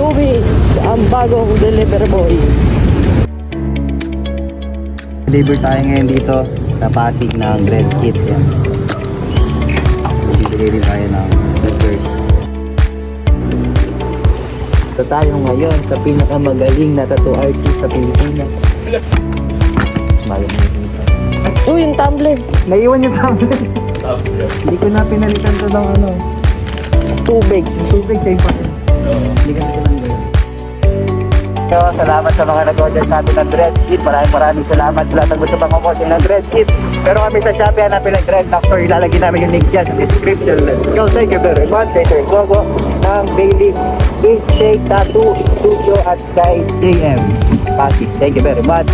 Movies, ang bagong delivery boy. Deliver tayo ngayon dito sa Pasig ng Red Kit. Yan. Bibili rin tayo ng stickers. Ito tayo ngayon sa pinakamagaling na tattoo artist sa Pilipinas. Uy, yung tumbler. Naiwan yung tablet. Hindi ko na pinalitan to ng ano. Tubig. Tubig sa'yo pa rin. Hindi ka na ba yun? So, salamat sa mga nag-order sa atin ng Red Kit. Maraming salamat sa lahat ng gusto pang order ng Red Kit. Pero kami sa Shopee, hanapin ng Red Doctor. Ilalagay namin yung link dyan sa description. Let's go. Thank you very much kay Sir Gogo ng Daily Big Shake Tattoo Studio at kay JM Pasig. Thank you very much.